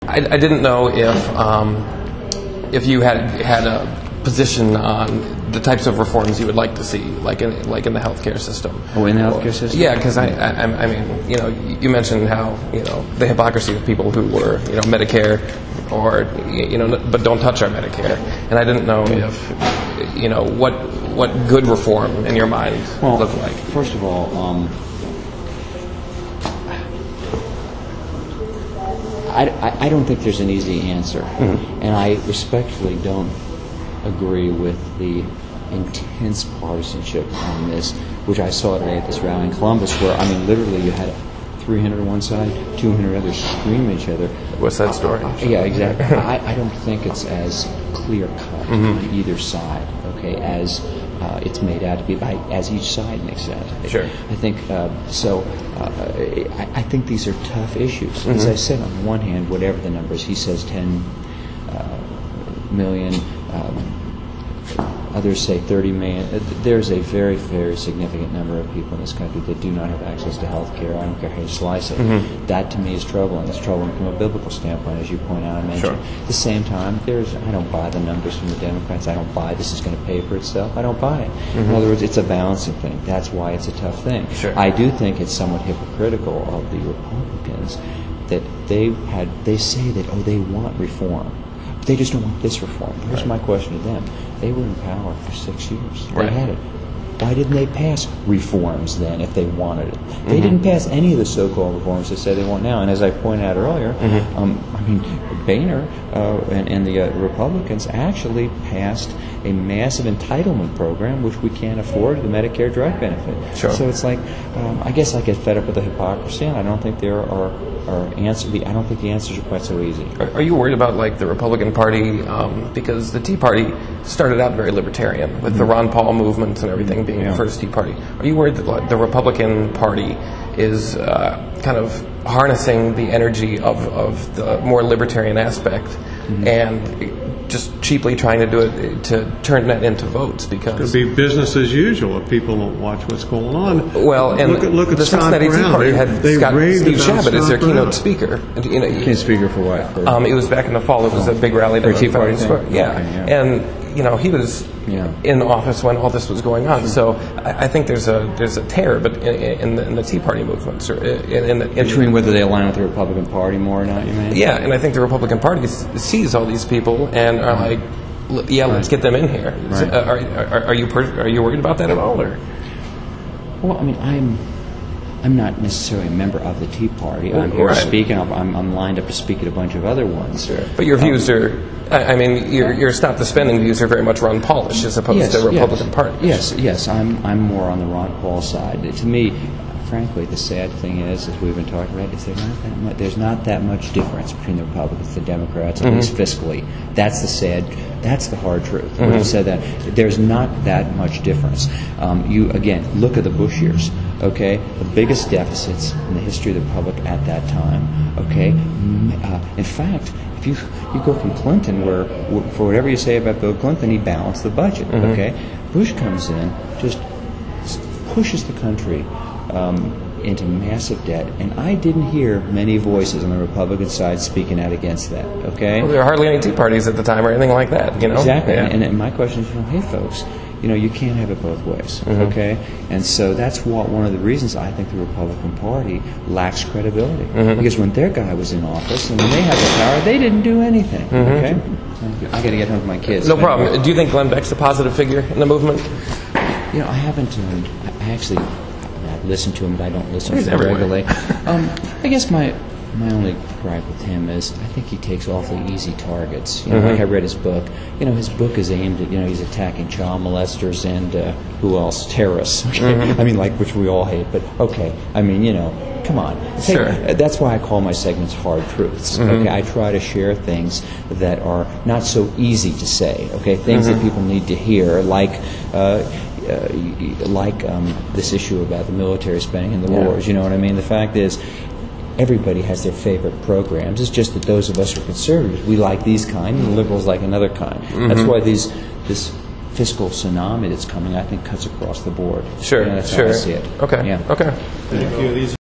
I didn't know if you had a position on the types of reforms you would like to see, like in the healthcare system. Oh, in the healthcare system? Yeah, because I mean, you mentioned how the hypocrisy of people who were Medicare or but don't touch our Medicare, and I didn't know if what good reform in your mind looked like. First of all, I don't think there's an easy answer, and I respectfully don't agree with the intense partisanship on this, which I saw today at this rally in Columbus, where, I mean, literally you had 300 on one side, 200 others scream at each other. What's that story? Yeah, exactly. I don't think it's as clear-cut on either side, okay, as it's made out to be, as each side makes it out to be. Sure. I think, I think these are tough issues. As I said, on the one hand, whatever the numbers, he says 10 million, others say 30 million. There's a very, very significant number of people in this country that do not have access to health care. I don't care how you slice it. That, to me, is troubling. It's troubling from a biblical standpoint, as you point out and mentioned. Sure. At the same time, I don't buy the numbers from the Democrats. I don't buy this is going to pay for itself. I don't buy it. In other words, it's a balancing thing. That's why it's a tough thing. Sure. I do think it's somewhat hypocritical of the Republicans that they say that, they want reform. They just don't want this reform. Here's my question to them. They were in power for 6 years. They had it. Why didn't they pass reforms then if they wanted it? They didn't pass any of the so-called reforms they say they want now. And as I pointed out earlier, I mean, Boehner and the Republicans actually passed a massive entitlement program, which we can't afford, the Medicare drug benefit. Sure. So it's like, I guess I get fed up with the hypocrisy, and I don't think there are answers. I don't think the answers are quite so easy. Are you worried about the Republican Party because the Tea Party started out very libertarian with the Ron Paul movement and everything being the first Tea Party? Are you worried that the Republican Party is kind of harnessing the energy of the more libertarian aspect and just cheaply trying to do it to turn that into votes? Because it's going to be business as usual if people don't watch what's going on. Well, and look at the Cincinnati Tea Party had Steve Chabot as their keynote speaker. Keynote speaker for what? It was back in the fall. It was a big rally for Tea Party. Yeah, and he was in office when all this was going on. So I think there's a tear, but in the Tea Party movement, between whether they align with the Republican Party more or not. You mean? Yeah, and I think the Republican Party sees all these people and are like, let's get them in here. Right. Are you worried about that at all, or? Well, I mean, I'm not necessarily a member of the Tea Party. I'm here speaking. I'm lined up to speak at a bunch of other ones. Sure. But your views are, I mean, your stop the spending views are very much Ron Paulish as opposed to Republican Party. Yes. I'm more on the Ron Paul side. To me, frankly, the sad thing is, as we've been talking about, is there's not that much difference between the Republicans and the Democrats, at least fiscally. That's the hard truth. When you said that, there's not that much difference. You, again, look at the Bush years, okay? The biggest deficits in the history of the Republic at that time, okay? In fact, if you go from Clinton, where, for whatever you say about Bill Clinton, he balanced the budget, okay? Bush comes in, just pushes the country into massive debt, and I didn't hear many voices on the Republican side speaking out against that. Okay, well, there were hardly any Tea Parties at the time or anything like that. Exactly. Yeah. And my question is, hey folks, you can't have it both ways. Okay, and so that's one of the reasons I think the Republican Party lacks credibility, because when their guy was in office and when they had the power, they didn't do anything. Okay, I got to get home to my kids. No problem. Do you think Glenn Beck's a positive figure in the movement? I haven't. I actually. Listen to him, but I don't listen to him regularly. I guess my only gripe with him is I think he takes awfully easy targets. Like I read his book. His book is aimed at he's attacking child molesters and who else? Terrorists. I mean, which we all hate. But okay, I mean, come on. Sure. That's why I call my segments hard truths. Okay, I try to share things that are not so easy to say. Okay, things that people need to hear, like this issue about the military spending and the wars. You know what I mean? The fact is, everybody has their favorite programs. It's just that those of us who are conservatives, we like these kind, and the liberals like another kind. That's why this fiscal tsunami that's coming, I think, cuts across the board. Sure, that's how I see it. Okay. Yeah. Okay. Thank you. These